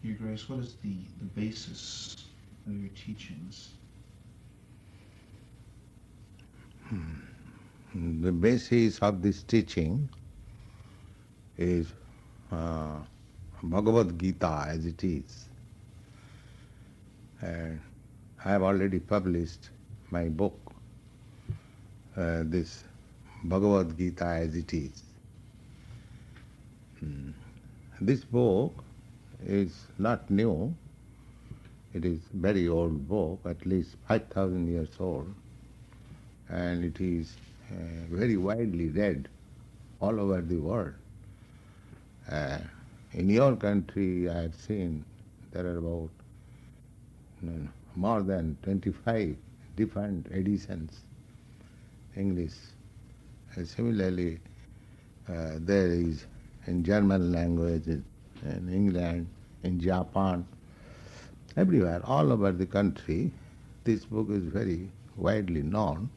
Your Grace, what is the basis of your teachings? The basis of this teaching is Bhagavad Gita as it is. And I have already published my book, this Bhagavad Gita as it is. This book is not new. It is very old book, at least 5,000 years old, and it is very widely read all over the world. In your country, I have seen there are about more than 25 different editions, English. Similarly, there is in German language, in England, in Japan, everywhere, all over the country, this book is very widely known.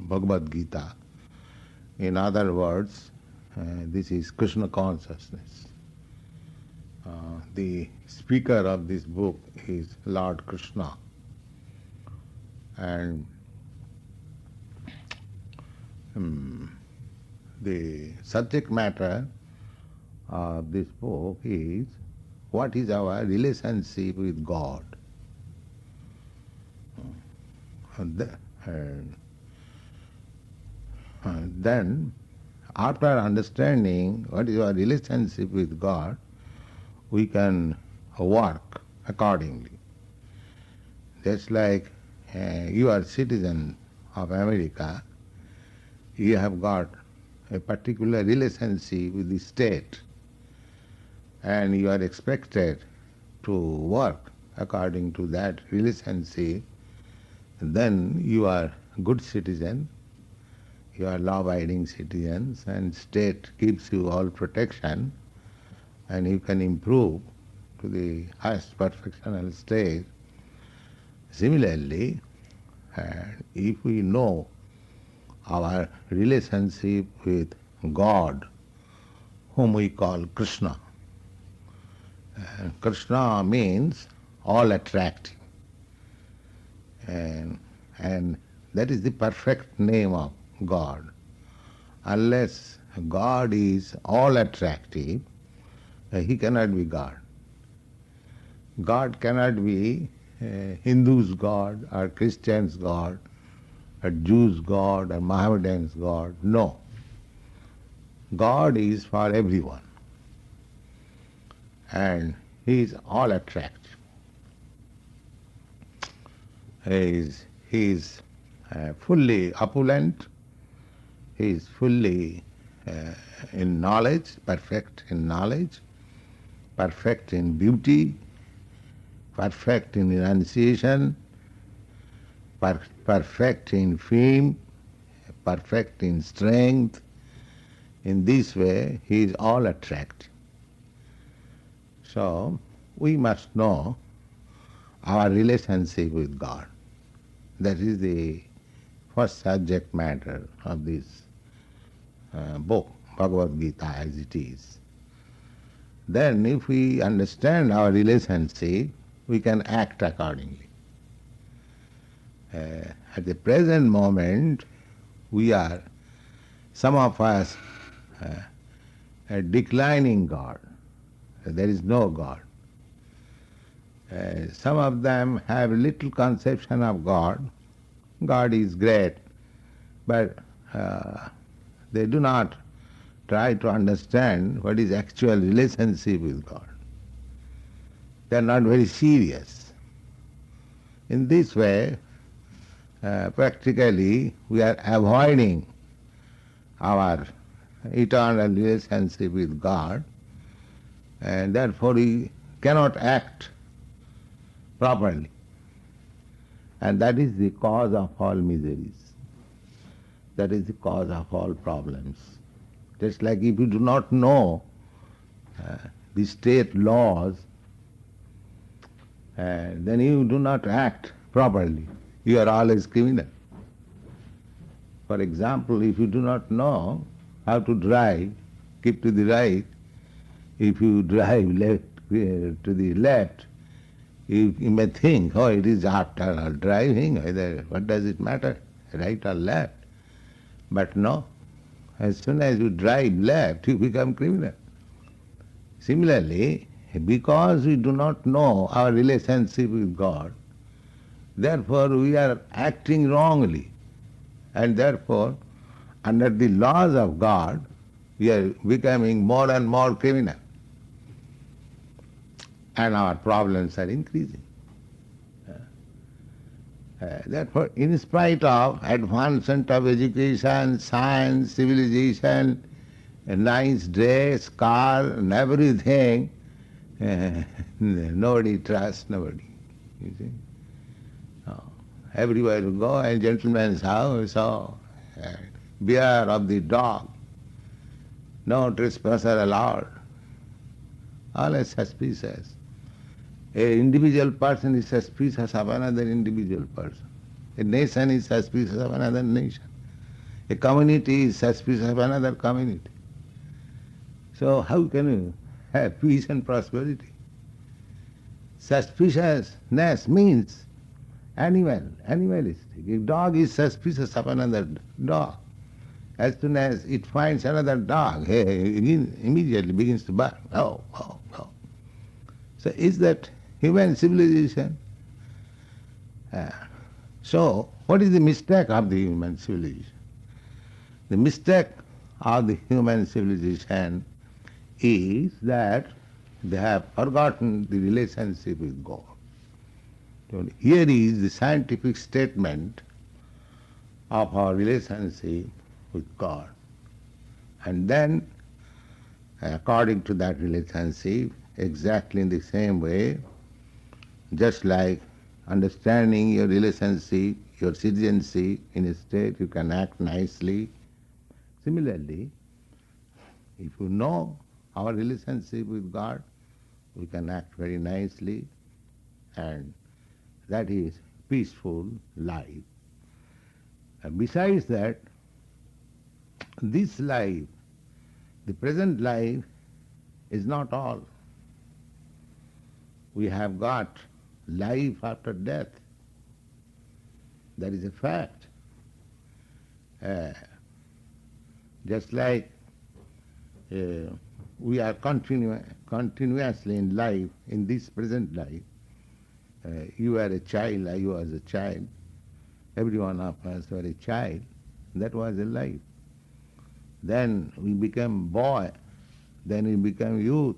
Bhagavad Gita. In other words, this is Krishna consciousness. The speaker of this book is Lord Krishna. And the subject matter of this book is what is our relationship with God. Then, after understanding what is our relationship with God, we can work accordingly. Just like you are citizen of America, you have got a particular relationship with the state, and you are expected to work according to that relationship. Then you are a good citizen, you are law-abiding citizens, and state gives you all protection, and you can improve to the highest perfectional state. Similarly, if we know our relationship with God, whom we call Krishna, Krishna means all attracting, and that is the perfect name of God. Unless God is all attractive, he cannot be God. God cannot be Hindu's God or Christian's God or Jews' God or Mohammedan's God. No. God is for everyone. And he is all attractive. He is fully opulent. He is fully in knowledge, perfect in knowledge, perfect in beauty, perfect in enunciation, perfect in fame, perfect in strength. In this way, he is all attractive. So, we must know our relationship with God. That is the first subject matter of this book, Bhagavad Gita as it is. Then if we understand our relationship, we can act accordingly. At the present moment, we are, some of us, declining God. There is no God. Some of them have little conception of God. God is great, but they do not try to understand what is actual relationship with God. They are not very serious. In this way, practically we are avoiding our eternal relationship with God, and therefore we cannot act properly. And that is the cause of all miseries. That is the cause of all problems. Just like if you do not know the state laws, then you do not act properly. You are always criminal. For example, if you do not know how to drive, keep to the right, If you drive left to the left, you may think, oh, it is after all driving, what does it matter, right or left? But no, as soon as you drive left, you become criminal. Similarly, because we do not know our relationship with God, therefore we are acting wrongly. And therefore, under the laws of God, we are becoming more and more criminal. And our problems are increasing. Therefore, in spite of advancement of education, science, civilization, a nice dress, car, and everything, nobody trusts nobody. You see? Everywhere you go, a gentleman's house, beware of the dog. No trespasser allowed. All are suspicious. An individual person is suspicious of another individual person. A nation is suspicious of another nation. A community is suspicious of another community. So how can you have peace and prosperity? Suspiciousness means animalistic. If dog is suspicious of another dog, as soon as it finds another dog, it immediately begins to bark. Oh. So is that human civilization? So what is the mistake of the human civilization? The mistake of the human civilization is that they have forgotten the relationship with God. Here is the scientific statement of our relationship with God. And then, according to that relationship, exactly in the same way, just like understanding your relationship, your citizenship in a state, you can act nicely. Similarly, if you know our relationship with God, we can act very nicely, and that is peaceful life. And besides that, this life, the present life, is not all. We have got life after death. That is a fact. Just like we are continuously in life, in this present life. You were a child, I was a child. Every one of us were a child. That was a life. Then we became boy. Then we became youth.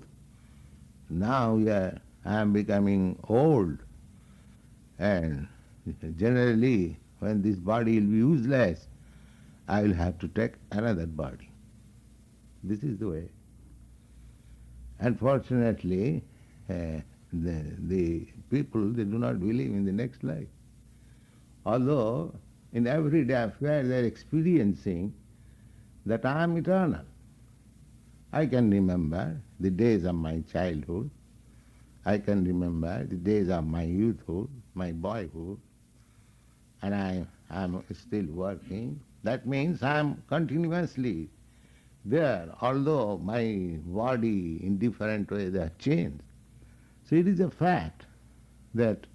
Now I am becoming old. And generally, when this body will be useless, I will have to take another body. This is the way. Unfortunately, the people, they do not believe in the next life. Although in everyday affair they are experiencing that I am eternal. I can remember the days of my childhood. I can remember the days of my youthhood, my boyhood, and I am still working. That means I am continuously there, although my body in different ways has changed. So it is a fact that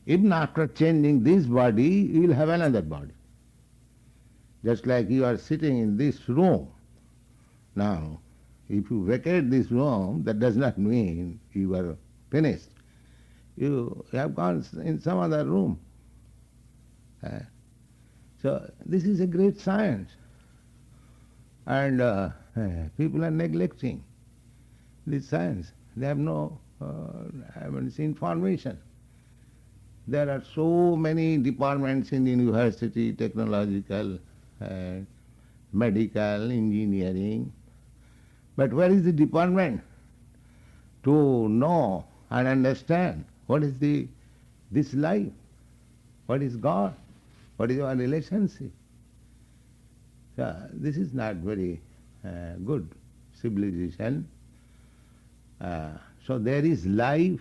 even after changing this body, you will have another body. Just like you are sitting in this room. Now, if you vacate this room, that does not mean you are finished. You have gone in some other room. So this is a great science. And people are neglecting this science. They have no information. There are so many departments in the university, technological, medical, engineering. But where is the department to know and understand what is this life? What is God? What is our relationship? This is not very good civilization. So there is life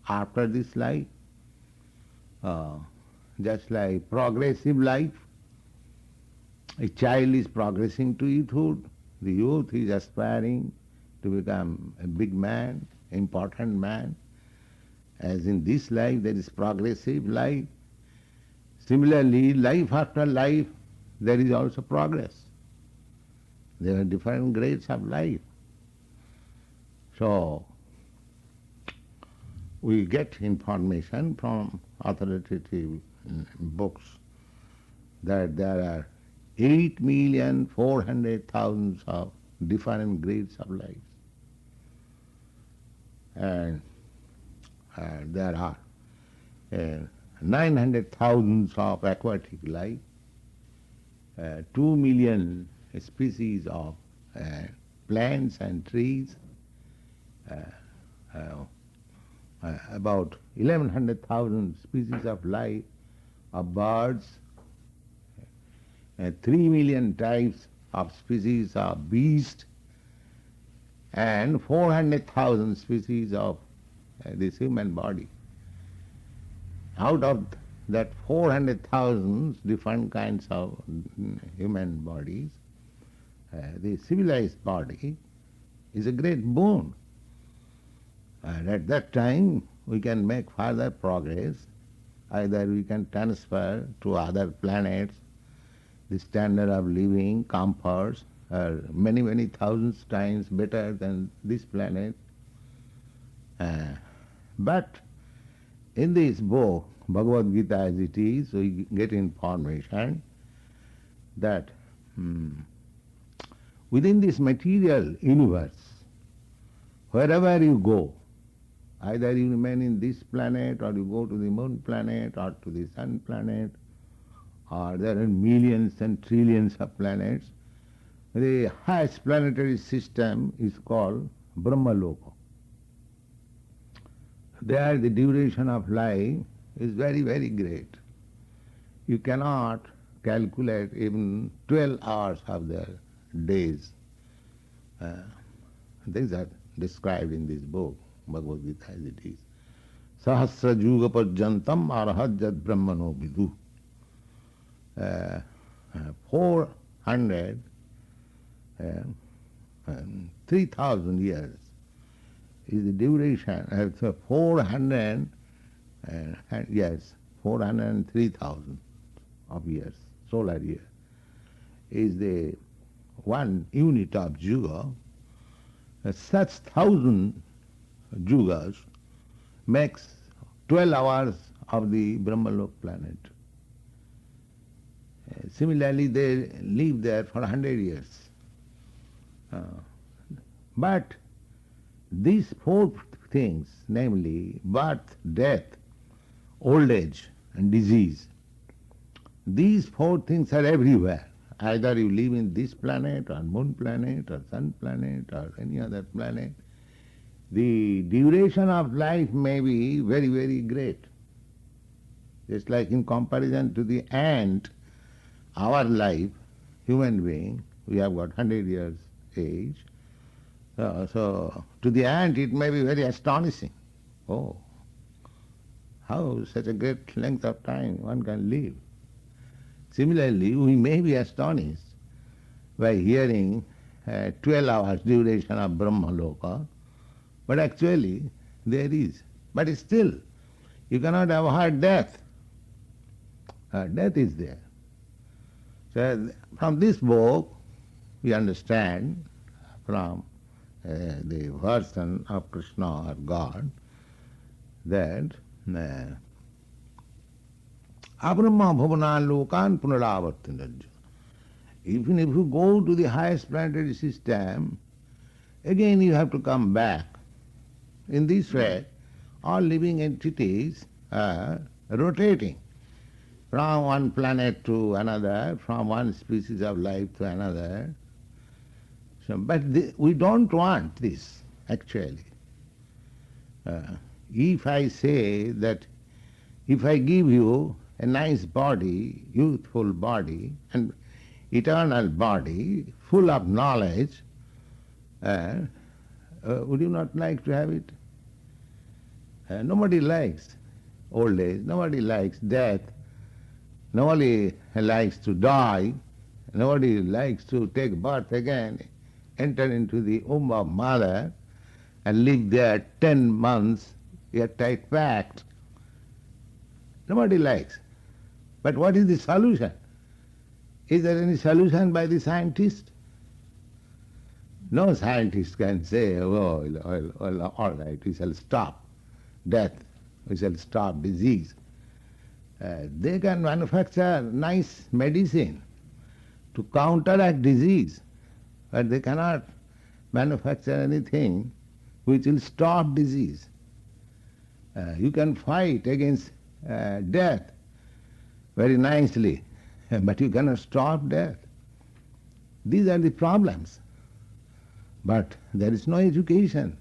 after this life, just like progressive life. A child is progressing to youthhood. The youth is aspiring to become a big man, important man. As in this life there is progressive life, similarly life after life there is also progress. There are different grades of life. So we get information from authoritative books that there are 8,400,000 of different grades of life. And there are 900,000 of aquatic life, 2 million species of plants and trees, about 1,100,000 species of life of birds, 3 million types of species of beasts, and 400,000 species of this human body. Out of that 400,000 different kinds of human bodies, the civilized body is a great boon. And at that time we can make further progress. Either we can transfer to other planets the standard of living, comforts, are many, many thousands times better than this planet. But in this book, Bhagavad Gita as it is, we get information that within this material universe, wherever you go, either you remain in this planet or you go to the moon planet or to the sun planet, or there are millions and trillions of planets, the highest planetary system is called Brahmaloka. There the duration of life is very, very great. You cannot calculate even 12 hours of their days. These are described in this book, Bhagavad Gita as it is. Sahasra juga pajantam arahajat brahmano vidu. 3,000 years is the duration, 403,000 of years, solar year, is the one unit of yuga. Such 1,000 yugas makes 12 hours of the Brahmalok planet. Similarly, they live there for 100 years. But these four things, namely birth, death, old age and disease, these four things are everywhere. Either you live in this planet or moon planet or sun planet or any other planet. The duration of life may be very, very great. Just like in comparison to the ant, our life, human being, we have got 100 years age. So to the ant it may be very astonishing. Oh, how such a great length of time one can live. Similarly, we may be astonished by hearing 12 hours duration of Brahmaloka, but actually there is. But still, you cannot avoid death. Death is there. So from this book, we understand from the version of Krishna or God that abrahma bhavana lokan punaravartinajya. Even if you go to the highest planetary system, again you have to come back. In this way, all living entities are rotating from one planet to another, from one species of life to another. So, but we don't want this, actually. If I say that if I give you a nice body, youthful body, and eternal body, full of knowledge, would you not like to have it? Nobody likes old age, nobody likes death, nobody likes to die, nobody likes to take birth again. enter into the womb of mother and live there 10 months, airtight packed. Nobody likes. But what is the solution? Is there any solution by the scientist? No scientist can say, all right, we shall stop death, we shall stop disease. They can manufacture nice medicine to counteract disease, but they cannot manufacture anything which will stop disease. You can fight against death very nicely, but you cannot stop death. These are the problems. But there is no education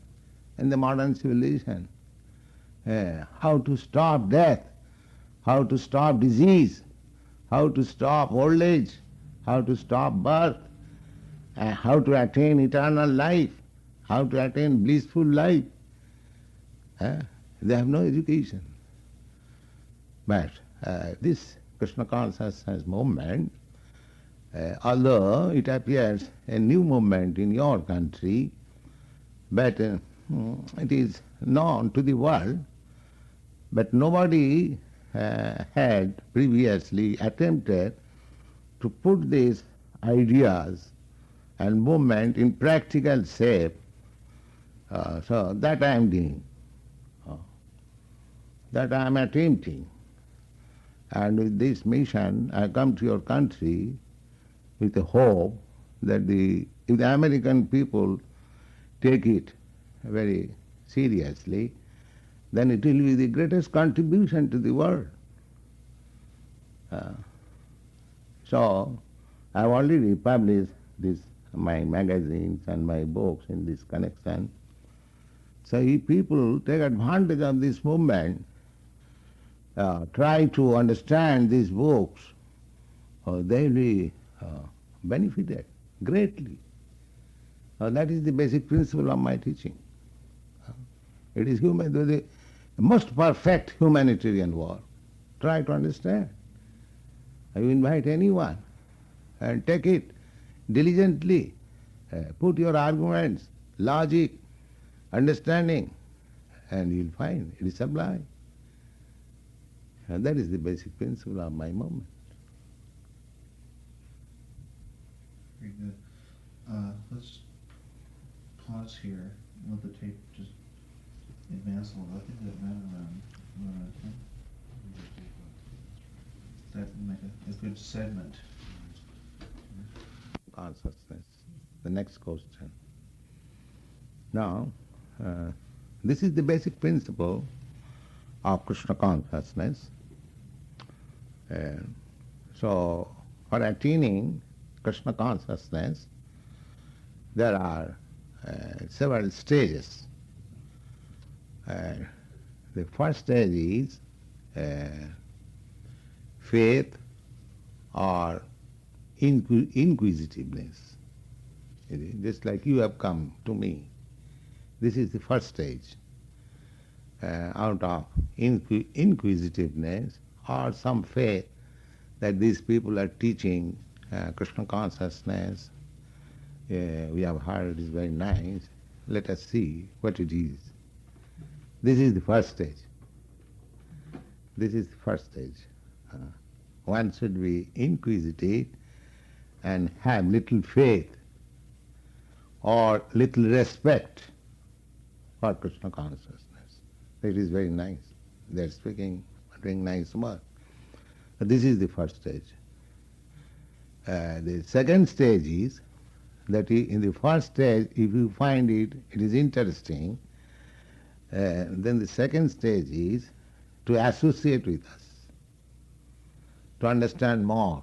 in the modern civilization. How to stop death, how to stop disease, how to stop old age, how to stop birth, how to attain eternal life, how to attain blissful life. They have no education. But this Krishna consciousness movement, although it appears a new movement in your country, but it is known to the world, but nobody had previously attempted to put these ideas and movement in practical shape. So that I am doing, that I am attempting. And with this mission, I come to your country with the hope that if the American people take it very seriously, then it will be the greatest contribution to the world. So I have already published my magazines and my books in this connection. So if people take advantage of this movement, try to understand these books, they will be benefited greatly. That is the basic principle of my teaching. It is the most perfect humanitarian work. Try to understand. I invite anyone and take it diligently. Put your arguments, logic, understanding, and you'll find it is sublime. And that is the basic principle of my movement. Very good. Let's pause here. Let the tape just advance a little. I think that matter around 10. That would make a good segment. Consciousness. The next question. Now, this is the basic principle of Krishna consciousness. So, for attaining Krishna consciousness, there are several stages. The first stage is faith or inquisitiveness. Just like you have come to me. This is the first stage. Out of inquisitiveness or some faith that these people are teaching Krishna consciousness. We have heard it is very nice. Let us see what it is. This is the first stage. This is the first stage. One should be inquisitive and have little faith or little respect for Krishna consciousness. It is very nice. They are doing nice work. This is the first stage. The second stage is that in the first stage, if you find it is interesting, then the second stage is to associate with us, to understand more.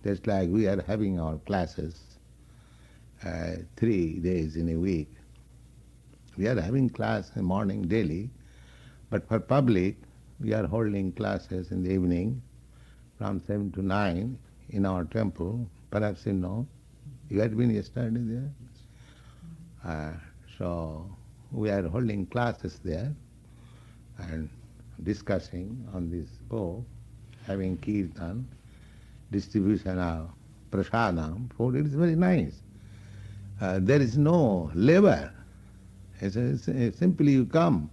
Just like we are having our classes 3 days in a week. We are having class in the morning daily, but for public, we are holding classes in the evening from 7 to 9 in our temple. Perhaps you know. You had been yesterday there. So we are holding classes there and discussing on this book, having kirtan, distribution of prasadam, food. It is very nice. there is no labor. Simply you come,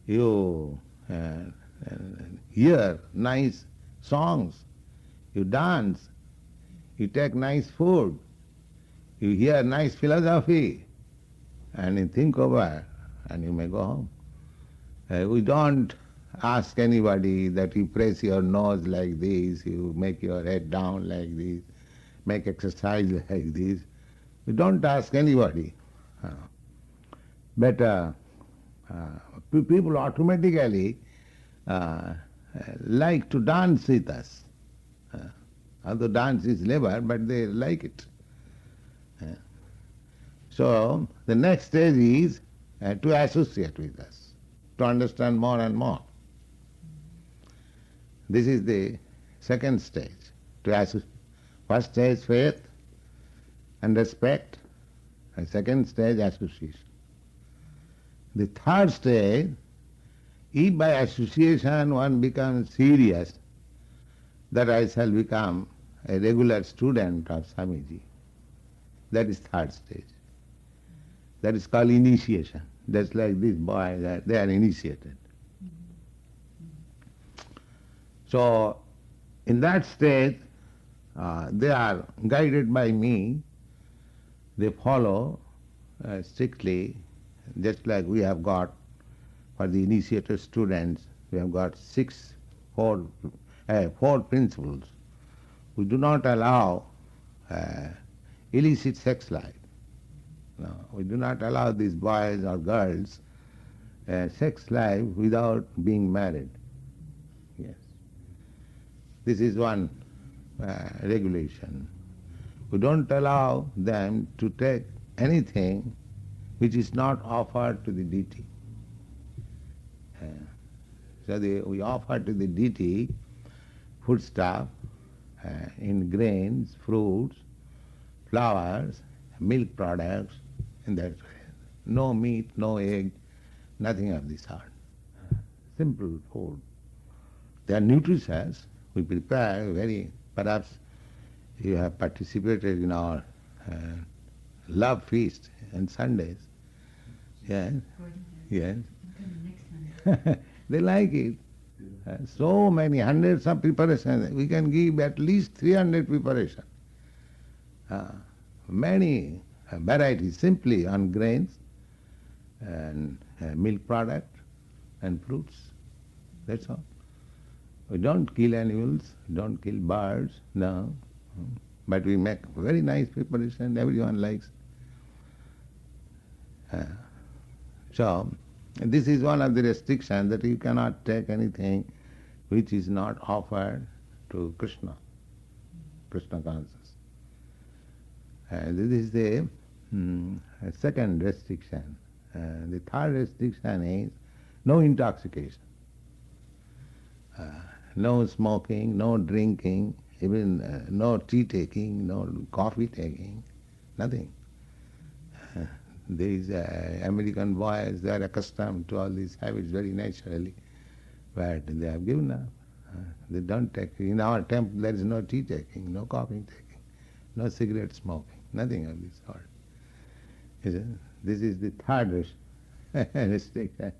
you hear nice songs, you dance, you take nice food, you hear nice philosophy, and you think over, and you may go home. We don't ask anybody that you press your nose like this, you make your head down like this, make exercise like this. We don't ask anybody. But people automatically like to dance with us. Although dance is labor, but they like it. So the next stage is to associate with us, to understand more and more. This is the second stage. First stage, faith and respect. And second stage, association. The third stage, if by association one becomes serious, that I shall become a regular student of Swamiji. That is third stage. That is called initiation. Just like these boys, they are initiated. So, in that stage, they are guided by me. They follow strictly, just like we have got for the initiated students, we have got four principles. We do not allow illicit sex life. No, we do not allow these boys or girls sex life without being married. Yes. This is one regulation. We don't allow them to take anything which is not offered to the deity. So we offer to the deity foodstuff in grains, fruits, flowers, milk products, in that way. No meat, no egg, nothing of this sort. Simple food. They are nutritious. We prepare perhaps you have participated in our love feast on Sundays. Yes, yes. They like it. So many, hundreds of preparations. We can give at least 300 preparations. Many varieties simply on grains and milk product and fruits. That's all. We don't kill animals, don't kill birds, no. But we make very nice preparation, everyone likes. So, this is one of the restrictions, that you cannot take anything which is not offered to Krishna, Krishna consciousness. This is the second restriction. The third restriction is no intoxication. No smoking, no drinking, even no tea taking, no coffee taking, nothing. These American boys, they are accustomed to all these habits very naturally, but they have given up. They don't take. In our temple there is no tea taking, no coffee taking, no cigarette smoking, nothing of this sort. This is the third restriction.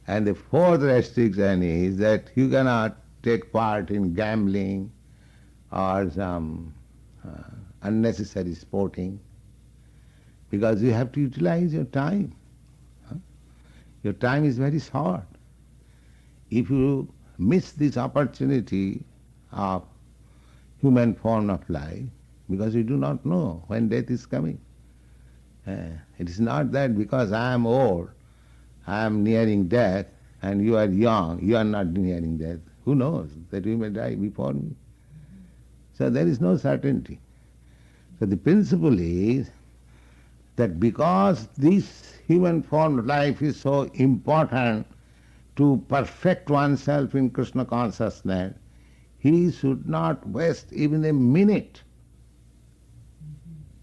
And the fourth restriction is that you cannot take part in gambling or some unnecessary sporting, because you have to utilize your time. Your time is very short. If you miss this opportunity of human form of life, because you do not know when death is coming. It is not that because I am old, I am nearing death, and you are young, you are not nearing death. Who knows that you may die before me? So there is no certainty. So the principle is that because this human form of life is so important to perfect oneself in Krishna consciousness, he should not waste even a minute.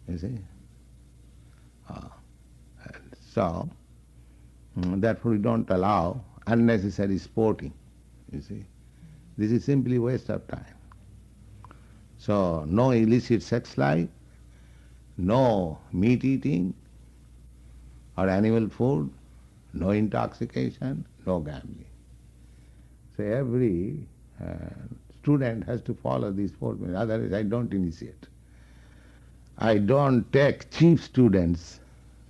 You see? So, therefore we don't allow unnecessary sporting. You see? This is simply waste of time. So, no illicit sex life, no meat eating or animal food, no intoxication, no gambling. So every student has to follow these 4 minutes, otherwise I don't initiate. I don't take cheap students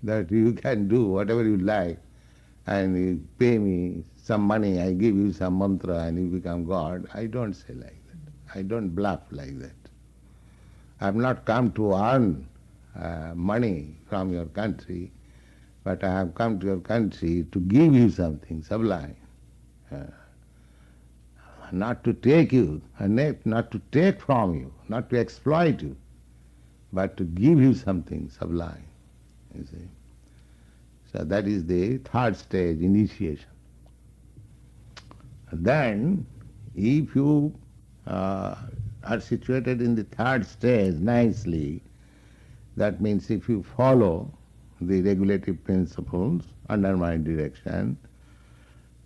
that you can do whatever you like and you pay me some money, I give you some mantra and you become God. I don't say like that. I don't bluff like that. I have not come to earn money from your country, but I have come to your country to give you something sublime. Not to take you, not to take from you, not to exploit you, but to give you something sublime. You see. So that is the 3rd stage, initiation. Then, if you are situated in the 3rd stage nicely, that means if you follow the regulative principles under my direction,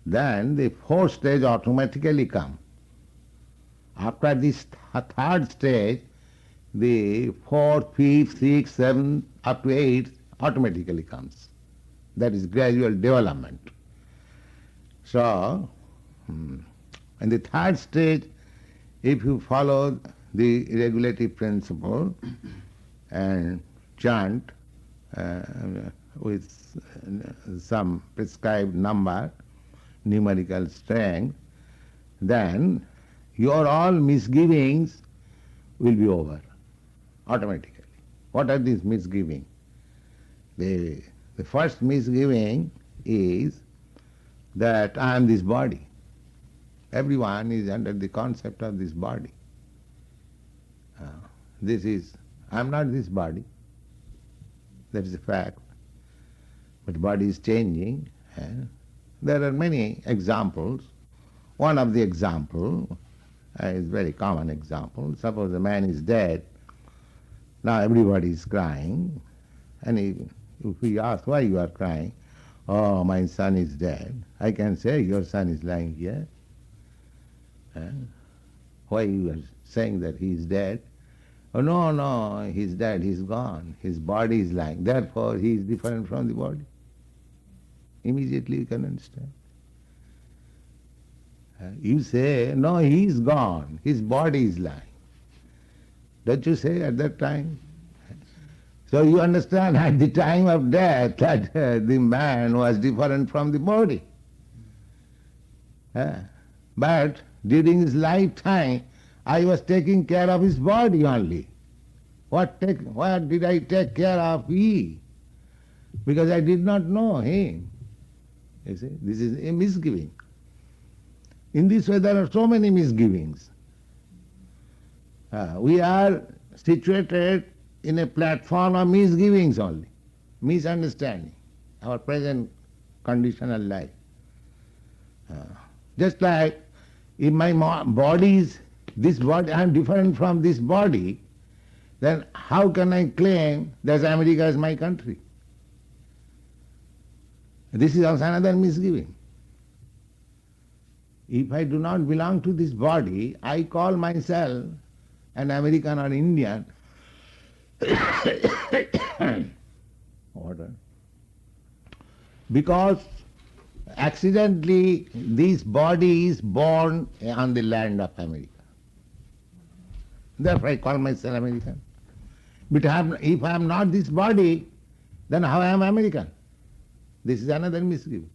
then the 4th stage automatically comes. After this 3rd stage, the 4th, 5th, 6th, 7th, up to 8th automatically comes. That is gradual development. So, in the 3rd stage, if you follow the regulative principle and chant with some prescribed number, numerical strength, then your all misgivings will be over automatically. What are these misgivings? The first misgiving is that I am this body. Everyone is under the concept of this body. I am not this body. That is a fact. But body is changing. There are many examples. One of the example is very common example. Suppose a man is dead. Now everybody is crying. And if we ask why you are crying, oh, my son is dead. I can say your son is lying here. Why you are saying that he is dead? Oh, no, he's dead, he's gone. His body is lying. Therefore, he is different from the body. Immediately you can understand. You say, no, he is gone. His body is lying. Don't you say at that time? So you understand at the time of death that the man was different from the body. But during his lifetime, I was taking care of his body only. What did I take care of he? Because I did not know him. You see, this is a misgiving. In this way there are so many misgivings. We are situated in a platform of misgivings only, misunderstanding our present conditional life. Just like if my body is this body, I am different from this body, then how can I claim that America is my country? This is also another misgiving. If I do not belong to this body, I call myself an American or Indian. Order. Because accidentally this body is born on the land of America. Therefore I call myself American. But if I am not this body, then how I am American? This is another misgiving.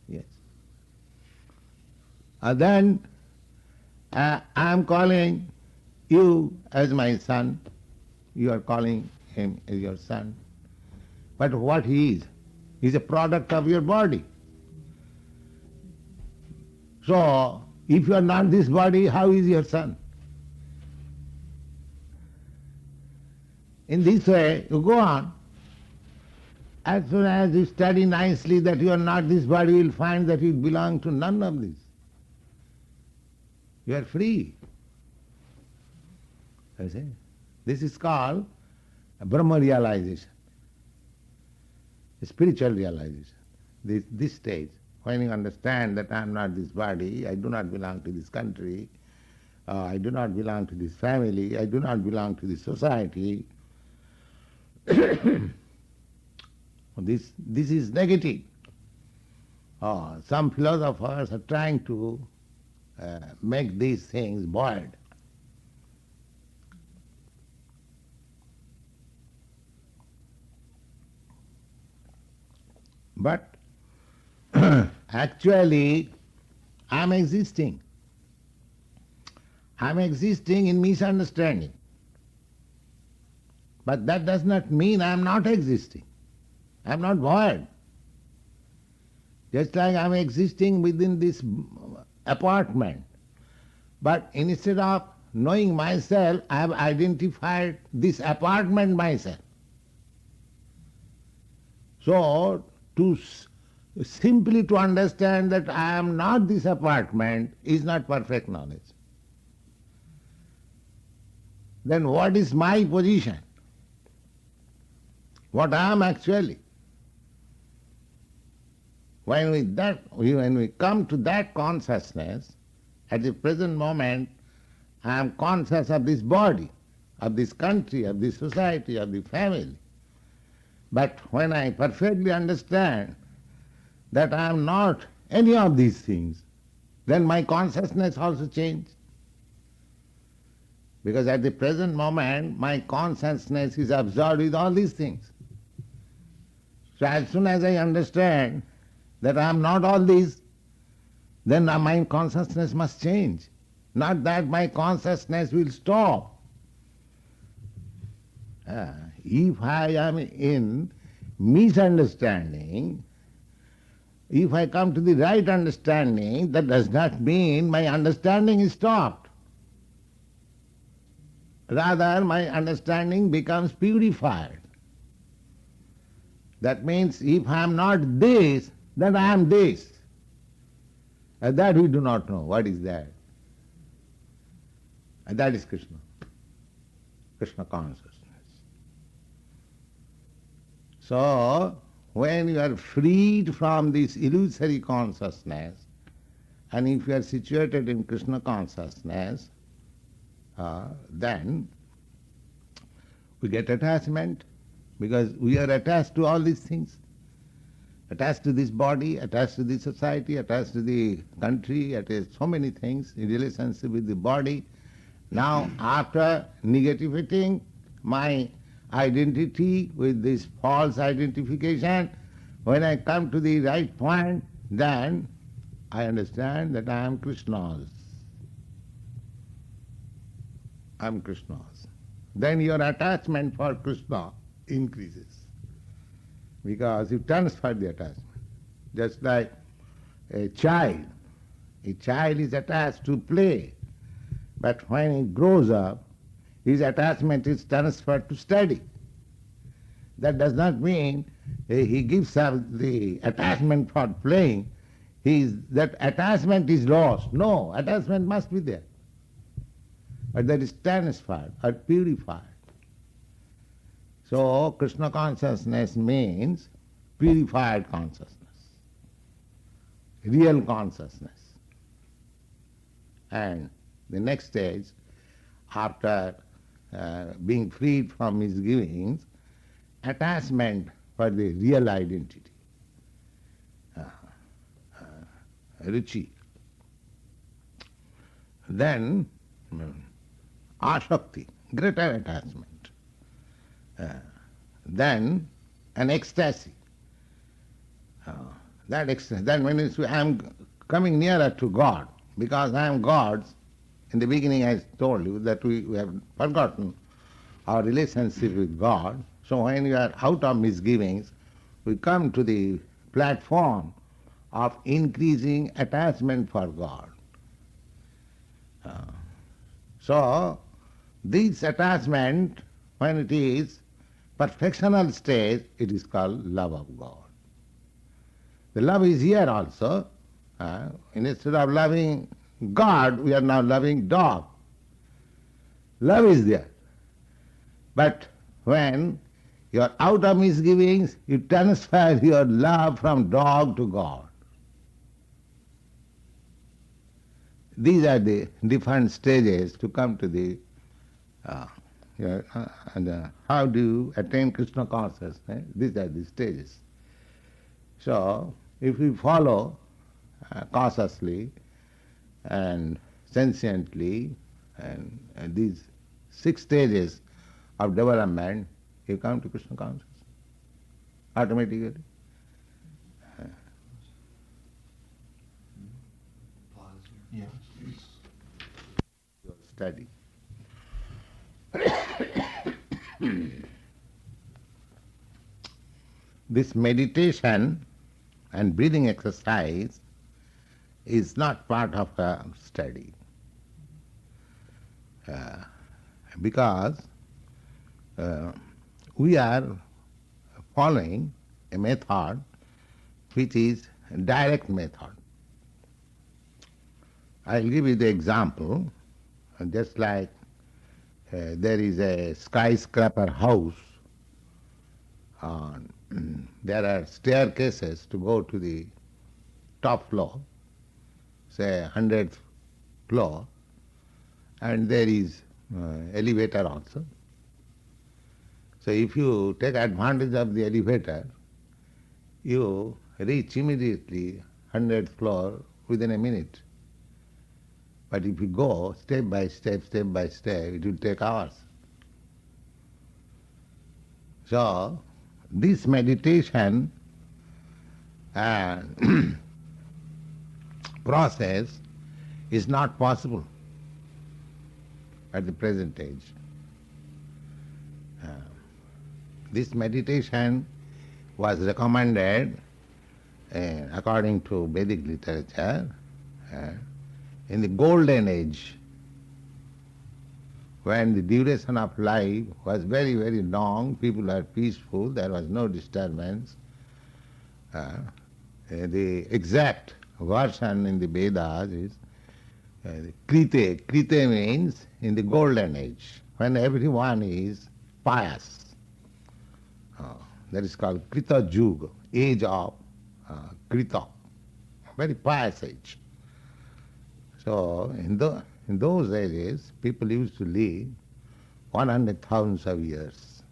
Yes. Then I am calling you as my son. You are calling him as your son. But what he is? He is a product of your body. So, if you are not this body, how is your son? In this way, you go on. As soon as you study nicely that you are not this body, you will find that you belong to none of this. You are free. I say, this is called Brahma realization, spiritual realization. This stage, when you understand that I am not this body, I do not belong to this country, I do not belong to this family, I do not belong to this society. This is negative. Some philosophers are trying to make these things void. But actually, I'm existing. I'm existing in misunderstanding. But that does not mean I'm not existing. I'm not void. Just like I'm existing within this apartment. But instead of knowing myself, I have identified this apartment myself. So, simply to understand that I am not this apartment is not perfect knowledge. Then what is my position? What I am actually? When we come to that consciousness, at the present moment, I am conscious of this body, of this country, of this society, of the family. But when I perfectly understand that I am not any of these things, then my consciousness also changes. Because at the present moment, my consciousness is absorbed with all these things. So as soon as I understand that I am not all these, then my consciousness must change. Not that my consciousness will stop. If I am in misunderstanding, if I come to the right understanding, that does not mean my understanding is stopped. Rather, my understanding becomes purified. That means if I am not this, then I am this. And that we do not know. What is that? And that is Krishna. Krishna consciousness. So, when you are freed from this illusory consciousness, and if you are situated in Krishna consciousness, then we get attachment, because we are attached to all these things. Attached to this body, attached to this society, attached to the country, attached to so many things in relationship with the body. Now, after negating my identity with this false identification, when I come to the right point, then I understand that I am Krishna's. I am Krishna's. Then your attachment for Krishna increases, because you transfer the attachment. Just like a child is attached to play, but when he grows up, his attachment is transferred to study. That does not mean he gives up the attachment for playing, that attachment is lost. No, attachment must be there. But that is transferred or purified. So, Krishna consciousness means purified consciousness, real consciousness. And the next stage, after being freed from misgivings, attachment for the real identity, ruci. Then, āsakti, greater attachment. Then, an ecstasy. Then when I am coming nearer to God, because I am God's. In the beginning I told you that we have forgotten our relationship with God. So when we are out of misgivings, we come to the platform of increasing attachment for God. So this attachment, when it is perfectional stage, it is called love of God. The love is here also. Instead of loving God, we are now loving dog. Love is there. But when you are out of misgivings, you transfer your love from dog to God. These are the different stages to come to the how do you attain Krishna consciousness? These are the stages. So, if we follow cautiously and sentiently and these 6 stages of development, you come to Krishna consciousness automatically. Yeah. Your study. This meditation and breathing exercise is not part of a study. Because we are following a method which is a direct method. I'll give you the example, just like there is a skyscraper house, there are staircases to go to the top floor, say 100th floor, and there is elevator also. So if you take advantage of the elevator, you reach immediately 100th floor within a minute. But if you go step by step, it will take hours. So this meditation process is not possible at the present age. This meditation was recommended according to Vedic literature in the golden age, when the duration of life was very, very long, people were peaceful, there was no disturbance. The exact version in the Vedas is Krite. Krite means in the golden age, when everyone is pious. That is called Krita Yuga, age of Krita, very pious age. So in those ages, people used to live 100,000 of years.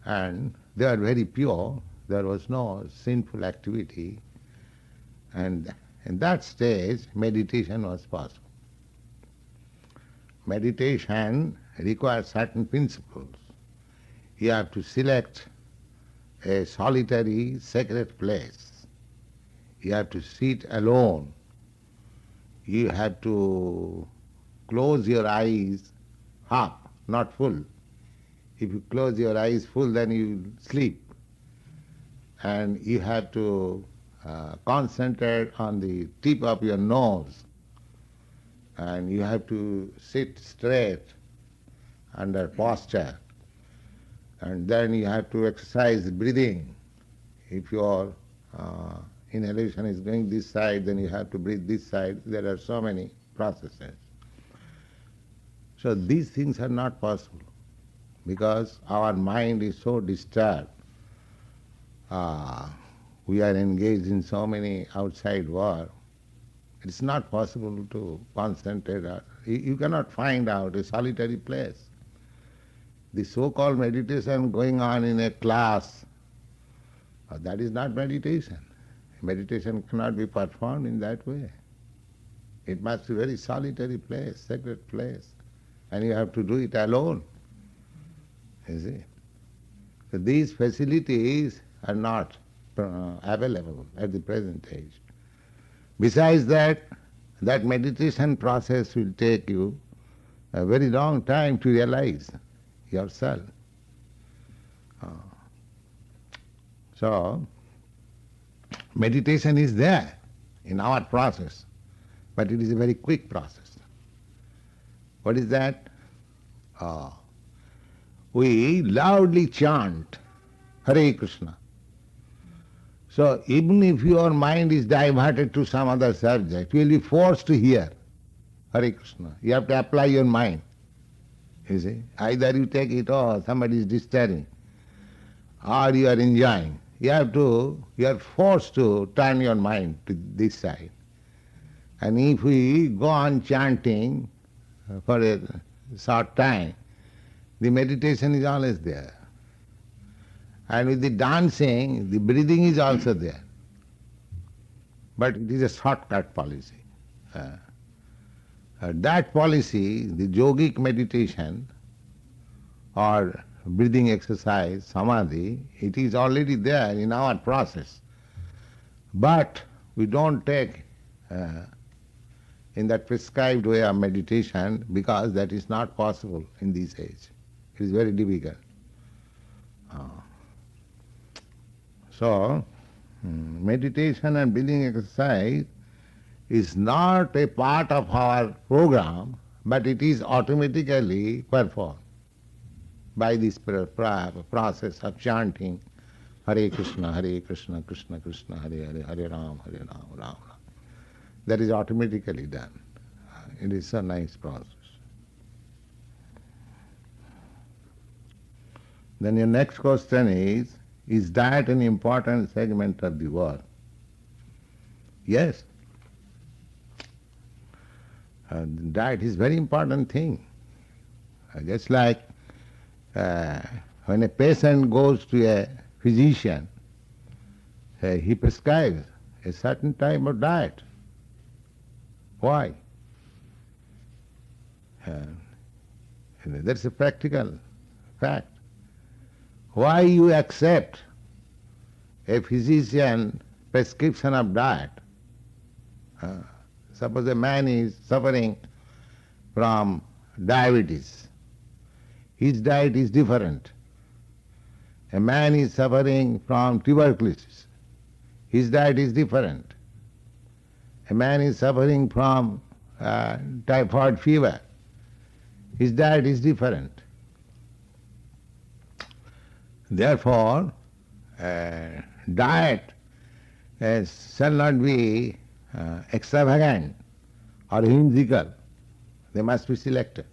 And they were very pure, there was no sinful activity. And in that stage, meditation was possible. Meditation requires certain principles. You have to select a solitary, sacred place. You have to sit alone. You have to close your eyes half, not full. If you close your eyes full, then you sleep. And you have to concentrate on the tip of your nose. And you have to sit straight under posture. And then you have to exercise breathing. If your inhalation is going this side, then you have to breathe this side. There are so many processes. So these things are not possible because our mind is so disturbed. We are engaged in so many outside work. It's not possible to concentrate. You cannot find out a solitary place. The so-called meditation going on in a class, that is not meditation. Meditation cannot be performed in that way. It must be a very solitary place, sacred place. And you have to do it alone. You see? So these facilities are not available at the present age. Besides that, that meditation process will take you a very long time to realize yourself. So, meditation is there in our process, but it is a very quick process. What is that? We loudly chant Hare Krishna. So even if your mind is diverted to some other subject, you will be forced to hear Hare Krishna. You have to apply your mind. You see, either you take it or somebody is disturbing, or you are enjoying. You are forced to turn your mind to this side. And if we go on chanting for a short time, the meditation is always there. And with the dancing, the breathing is also there. But it is a shortcut policy. That policy, the yogic meditation or breathing exercise, samadhi, it is already there in our process. But we don't take in that prescribed way of meditation because that is not possible in this age. It is very difficult. So, meditation and breathing exercise is not a part of our program, but it is automatically performed by this process of chanting Hare Krishna, Krishna Krishna, Hare Hare, Hare Ram, Ram Ram. That is automatically done. It is a nice process. Then your next question is that an important segment of the work? Yes. Diet is very important thing. Just like when a patient goes to a physician, he prescribes a certain type of diet. Why? That's a practical fact. Why you accept a physician prescription of diet? Suppose a man is suffering from diabetes. His diet is different. A man is suffering from tuberculosis. His diet is different. A man is suffering from typhoid fever. His diet is different. Therefore, diet shall not be extravagant or whimsical. They must be selected.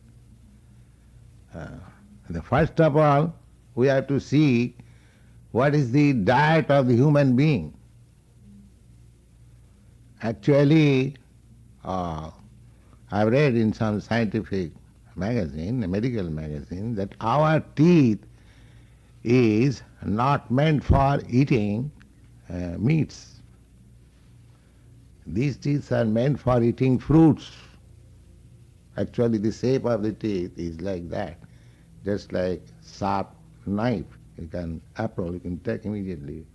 First of all, we have to see what is the diet of the human being. Actually, I've read in some scientific magazine, a medical magazine, that our teeth is not meant for eating meats. These teeth are meant for eating fruits. Actually, the shape of the teeth is like that, just like sharp knife. You can approach, you can take immediately.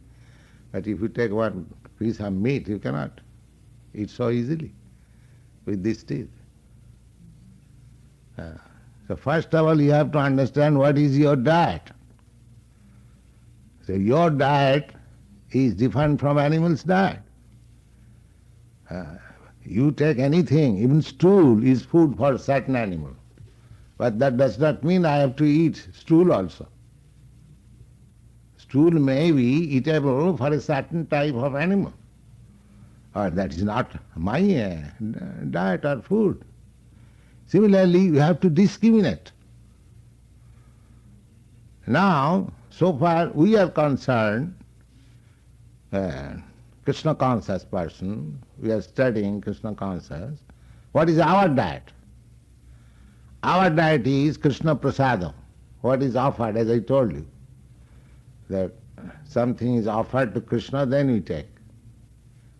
But if you take one piece of meat, you cannot eat so easily with these teeth. So first of all, you have to understand what is your diet. So your diet is different from animal's diet. You take anything, even stool is food for a certain animal. But that does not mean I have to eat stool also. Stool may be eatable for a certain type of animal. Or that is not my diet or food. Similarly, you have to discriminate. Now, so far we are concerned, Krishna conscious person, we are studying Krishna conscious. What is our diet? Our diet is Krishna prasadam. What is offered, as I told you, that something is offered to Krishna, then we take.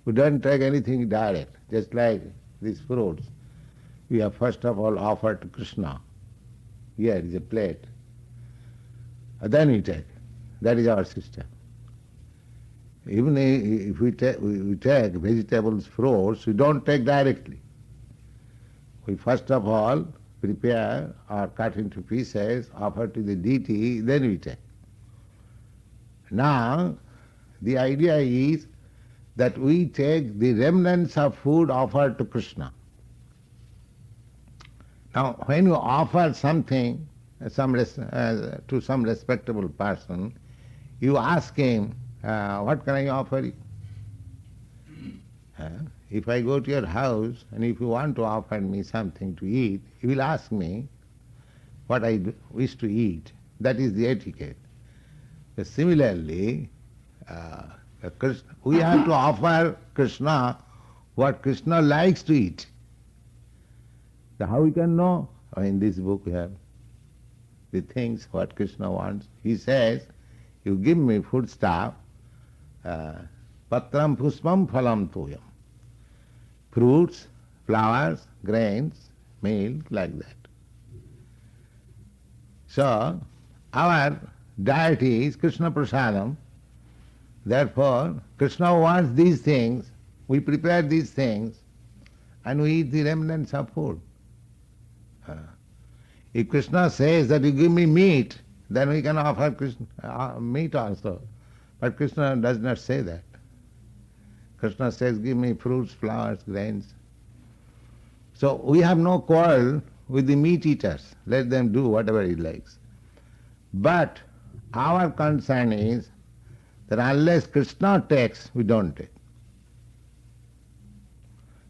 We don't take anything direct, just like these fruits. We have first of all offered to Krishna. Here is a plate. Then we take. That is our system. Even if we take vegetables, fruits, we don't take directly. We first of all prepare or cut into pieces, offer to the deity, then we take. Now, the idea is that we take the remnants of food offered to Krishna. Now, when you offer something to some respectable person, you ask him, what can I offer you? If I go to your house and if you want to offer me something to eat, you will ask me what I wish to eat. That is the etiquette. But similarly, we have to offer Krishna what Krishna likes to eat. So how we can know? In this book we have the things what Krishna wants. He says, you give me food stuff, patram puspam phalam toyam. Fruits, flowers, grains, milk, like that. So, our deity is Krishna Prasadam. Therefore, Krishna wants these things, we prepare these things, and we eat the remnants of food. If Krishna says that you give me meat, then we can offer Krishna, meat also. But Krishna does not say that. Krishna says, give me fruits, flowers, grains. So we have no quarrel with the meat eaters. Let them do whatever he likes. But our concern is that unless Krishna takes, we don't take.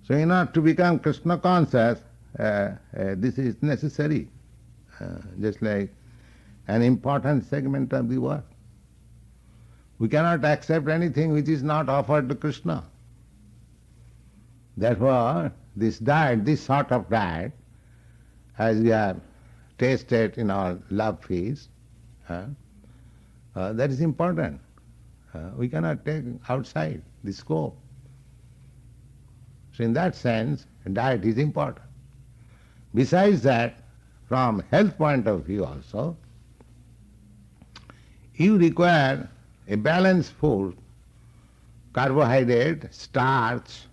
So in order to become Krishna conscious, this is necessary. Just like an important segment of the work. We cannot accept anything which is not offered to Krishna. Therefore, this diet, this sort of diet, as we have tasted in our love feast, that is important. We cannot take outside the scope. So in that sense, diet is important. Besides that, from health point of view also, you require a balanced food, carbohydrate, starch,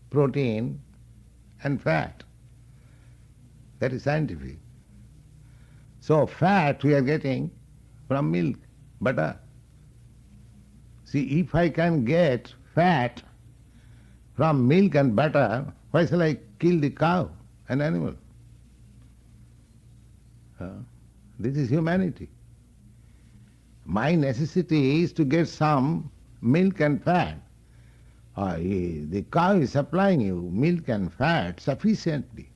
protein and fat. That is scientific. So fat we are getting from milk, butter. See, if I can get fat from milk and butter, why shall I kill the cow, an animal? This is humanity. My necessity is to get some milk and fat. The cow is supplying you milk and fat sufficiently.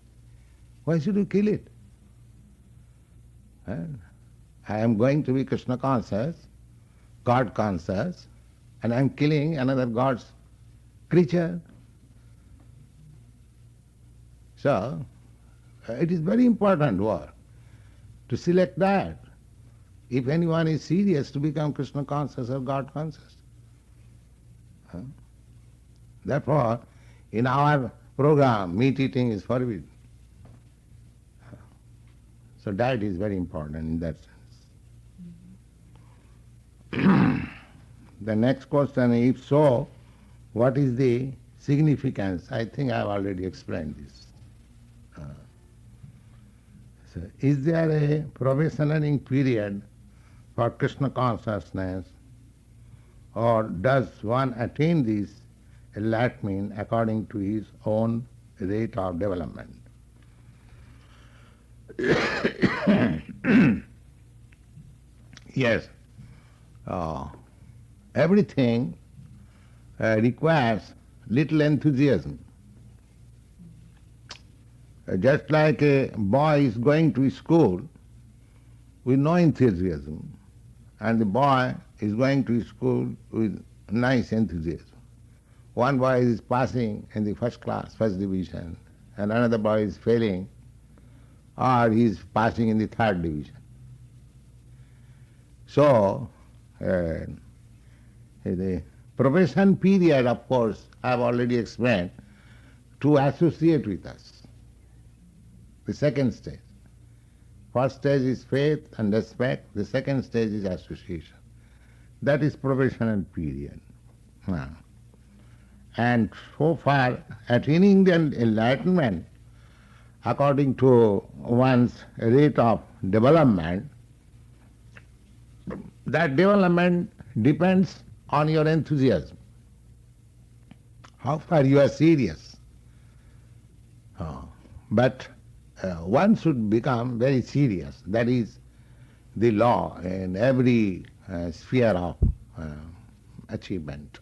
Why should you kill it? I am going to be Krishna conscious, God conscious, and I am killing another God's creature. So, it is very important work to select that, if anyone is serious to become Krishna conscious or God conscious. Therefore, in our program, meat eating is forbidden. So diet is very important in that sense. The next question, if so, what is the significance? I think I have already explained this. So is there a probationary period for Krishna consciousness, or does one attain this enlightenment according to his own rate of development? Yes, everything requires little enthusiasm. Just like a boy is going to school with no enthusiasm, and the boy is going to school with nice enthusiasm. One boy is passing in the first class, first division, and another boy is failing, or he is passing in the third division. So, the probation period, of course, I have already explained, to associate with us. The second stage. First stage is faith and respect. The second stage is association. That is probationary period. And so far, attaining the enlightenment according to one's rate of development, that development depends on your enthusiasm. How far you are serious. But one should become very serious. That is the law in every sphere of achievement.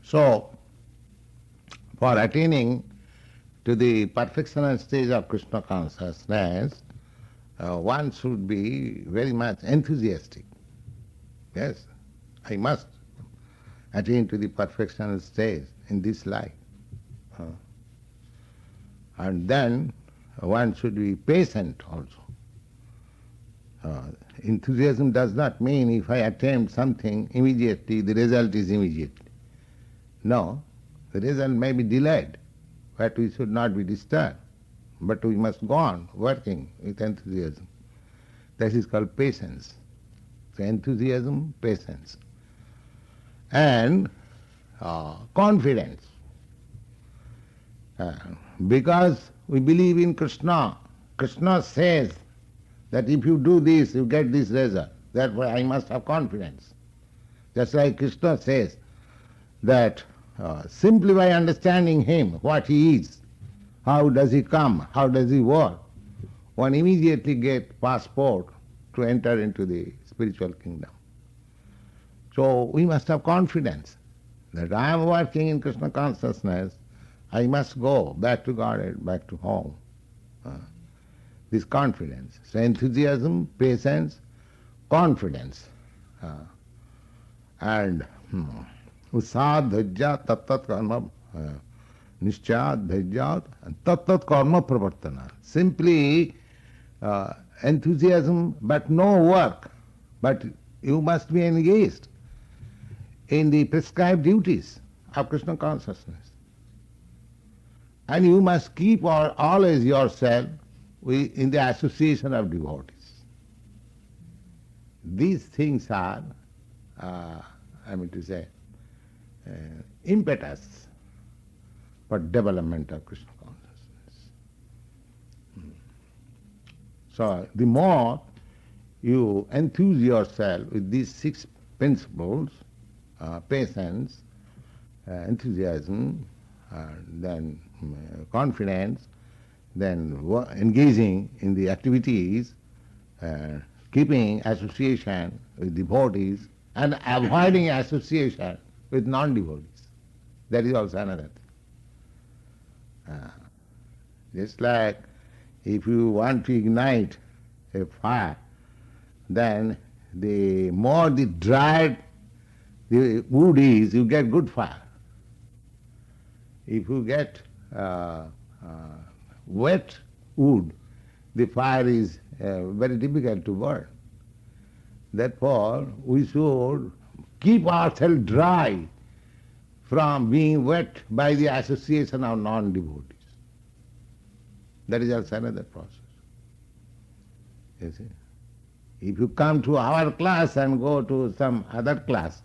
So, for attaining to the perfectional stage of Krishna consciousness, one should be very much enthusiastic. Yes, I must. attain to the perfectional stage in this life. And then one should be patient also. Enthusiasm does not mean if I attempt something immediately, the result is immediate. No, the result may be delayed, but we should not be disturbed. But we must go on working with enthusiasm. That is called patience. So enthusiasm, patience. And confidence. Because we believe in Krishna. Krishna says that if you do this, you get this result. Therefore I must have confidence. Just like Krishna says that simply by understanding him, what he is, how does he come, how does he work, one immediately gets passport to enter into the spiritual kingdom. So we must have confidence that I am working in Krishna consciousness, I must go back to Godhead, back to home. This confidence. So enthusiasm, patience, confidence. And usad dhajya tat karma nischad dhajyat and tat karma pravartana. Simply enthusiasm but no work. But you must be engaged in the prescribed duties of Krishna consciousness. And you must keep always yourself in the association of devotees. These things are, impetus for development of Krishna consciousness. So the more you enthuse yourself with these 6 principles, patience, enthusiasm, then confidence, then engaging in the activities, keeping association with devotees, and avoiding association with non-devotees. That is also another thing. Just like if you want to ignite a fire, then the more the dried the wood is, you get good fire. If you get wet wood, the fire is very difficult to burn. Therefore, we should keep ourselves dry from being wet by the association of non-devotees. That is also another process. You see? If you come to our class and go to some other class,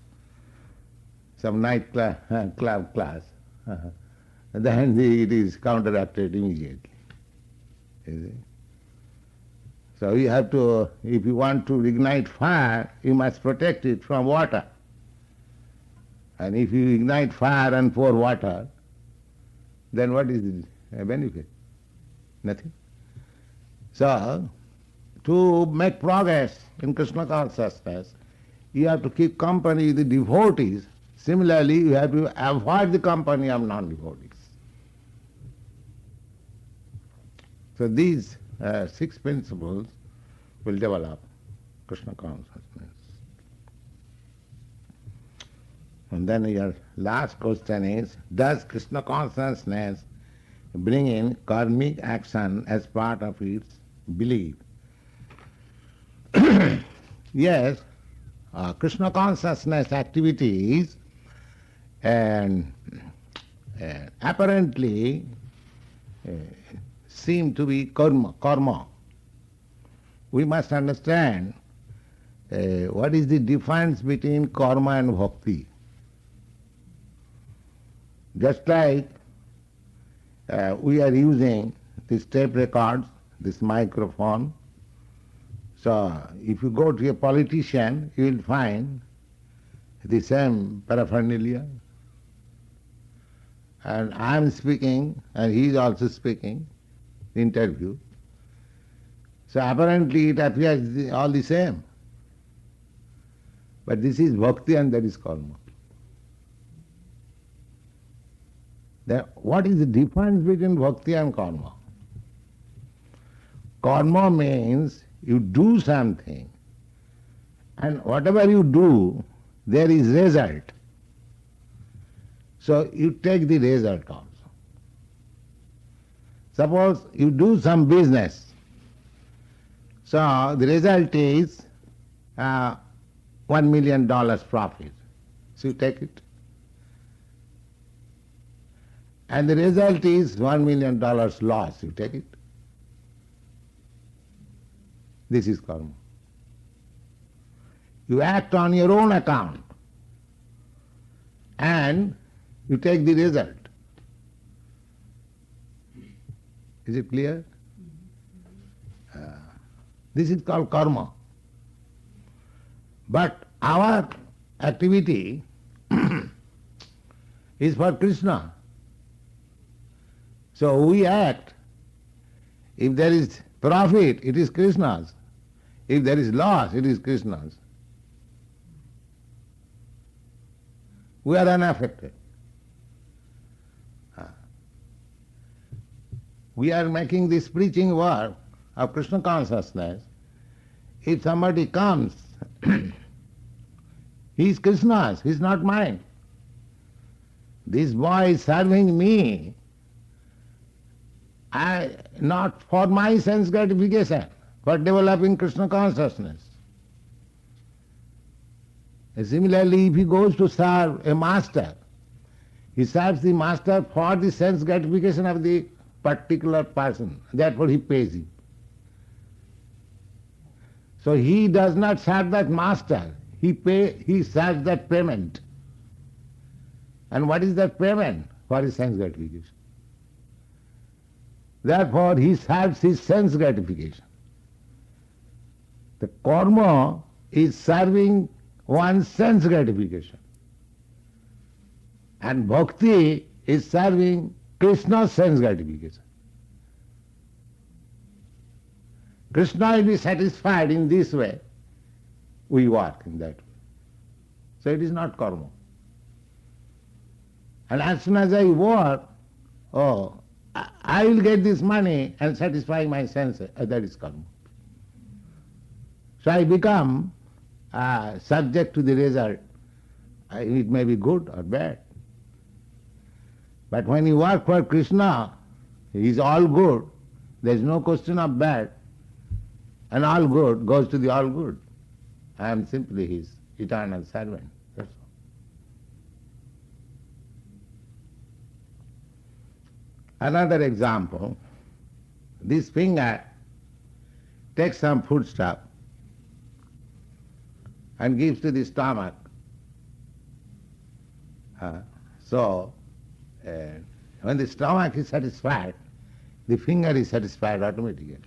some night club class, then it is counteracted immediately. You see? So you have to, if you want to ignite fire, you must protect it from water. And if you ignite fire and pour water, then what is the benefit? Nothing. So, to make progress in Krishna consciousness, you have to keep company with the devotees. Similarly, you have to avoid the company of non-devotees. So these 6 principles will develop Krishna consciousness. And then your last question is, does Krishna consciousness bring in karmic action as part of its belief? Yes, Krishna consciousness activities and apparently seem to be karma. We must understand what is the difference between karma and bhakti. Just like we are using these tape records, this microphone. So if you go to a politician, you will find the same paraphernalia. And I am speaking, and he is also speaking, the interview. So apparently it appears all the same. But this is bhakti and that is karma. Then what is the difference between bhakti and karma? Karma means you do something, and whatever you do, there is result. So you take the result also. Suppose you do some business. So the result is $1 million profit. So you take it. And the result is $1 million loss. You take it. This is karma. You act on your own account and you take the result. Is it clear? This is called karma. But our activity is for Krishna. So we act. If there is profit, it is Krishna's. If there is loss, it is Krishna's. We are unaffected. We are making this preaching work of Krishna consciousness. If somebody comes, he is Krishna's, he is not mine. This boy is serving me, not for my sense gratification, for developing Krishna consciousness. Similarly, if he goes to serve a master, he serves the master for the sense gratification of the particular person. Therefore he pays him. So he does not serve that master. He serves that payment. And what is that payment? For his sense gratification. Therefore he serves his sense gratification. The karma is serving one's sense gratification. And bhakti is serving Krishna's sense gratification. Krishna will be satisfied in this way, we work in that way. So it is not karma. And as soon as I work, I will get this money and satisfy my senses. That is karma. So I become subject to the result. It may be good or bad. But when you work for Krishna, he is all good. There is no question of bad. And all good goes to the all good. I am simply his eternal servant. That's all. Another example, this finger takes some foodstuff and gives to the stomach. When the stomach is satisfied, the finger is satisfied automatically.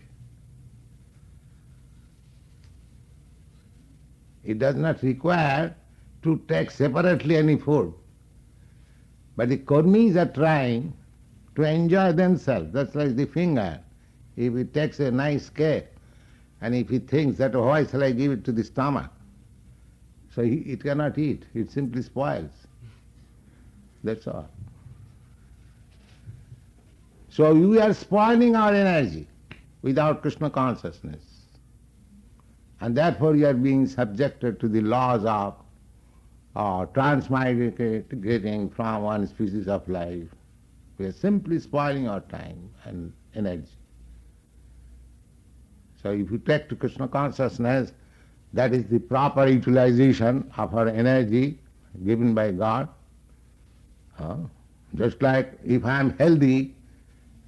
It does not require to take separately any food. But the karmis are trying to enjoy themselves. That's like the finger. If it takes a nice cake, and if he thinks that, why shall I give it to the stomach? So it cannot eat. It simply spoils. That's all. So we are spoiling our energy without Krishna consciousness. And therefore you are being subjected to the laws of transmigrating from one species of life. We are simply spoiling our time and energy. So if you take to Krishna consciousness, that is the proper utilization of our energy given by God. Just like if I am healthy,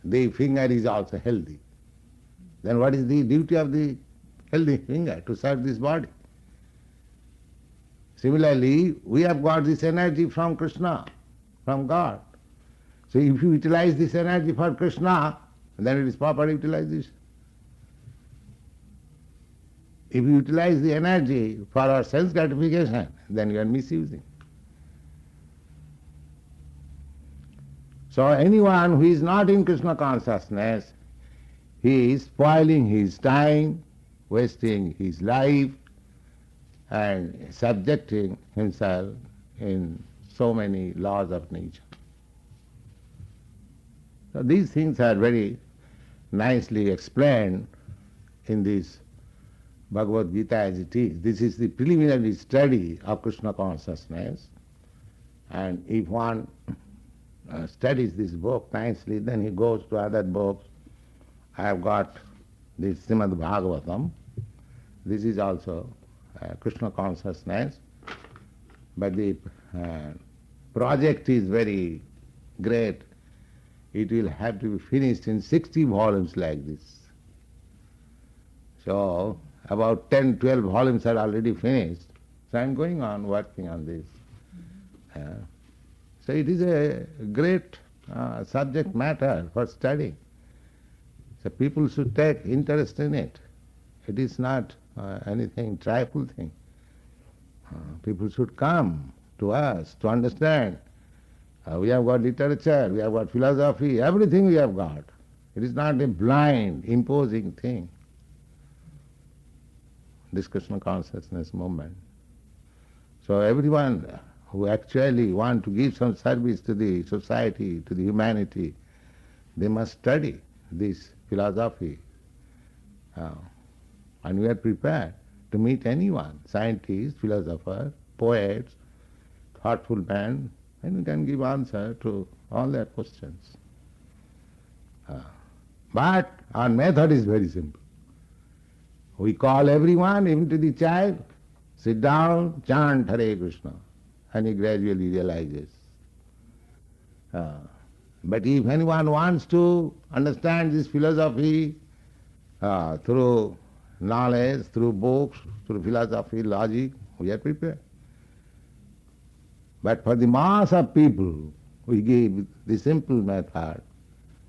the finger is also healthy. Then what is the duty of the healthy finger? To serve this body. Similarly, we have got this energy from Krishna, from God. So if you utilize this energy for Krishna, then it is proper utilization. If you utilize the energy for our sense gratification, then you are misusing. So anyone who is not in Krishna consciousness, he is spoiling his time, wasting his life, and subjecting himself in so many laws of nature. So these things are very nicely explained in this Bhagavad Gita as it is. This is the preliminary study of Krishna consciousness. And if one studies this book nicely, then he goes to other books. I have got this Srimad Bhagavatam. This is also Krishna consciousness, but the project is very great. It will have to be finished in 60 volumes like this. So about 10, 12 volumes are already finished. So I'm going on working on this. So it is a great subject matter for study. So people should take interest in it. It is not anything trifle thing. People should come to us to understand. We have got literature, we have got philosophy, everything we have got. It is not a blind, imposing thing. This Krishna consciousness movement. So everyone who actually want to give some service to the society, to the humanity, they must study this philosophy. And we are prepared to meet anyone, scientists, philosophers, poets, thoughtful men, and we can give answer to all their questions. But our method is very simple. We call everyone, even to the child, sit down, chant Hare Krishna, and he gradually realizes. But if anyone wants to understand this philosophy through knowledge, through books, through philosophy, logic, we are prepared. But for the mass of people, we give the simple method,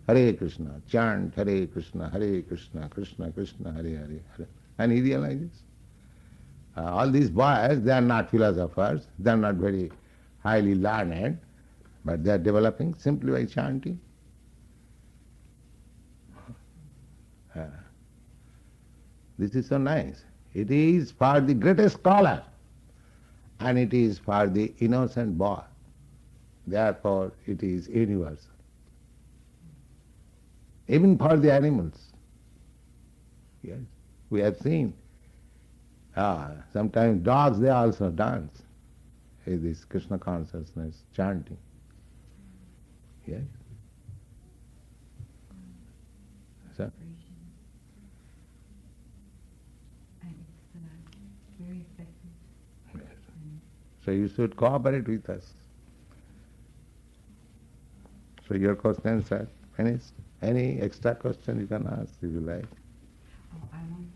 Hare Krishna, chant Hare Krishna, Krishna Krishna, Hare Hare, Hare. And he realizes. All these boys, they are not philosophers, they are not very highly learned, but they are developing simply by chanting. This is so nice. It is for the greatest scholar, and it is for the innocent boy. Therefore, it is universal. Even for the animals. Yes, we have seen. Sometimes dogs, they also dance with this Krishna consciousness chanting. Yes. So, and it's very effective. yes. So you should cooperate with us. So your questions are finished. Any extra question you can ask if you like. Oh, I want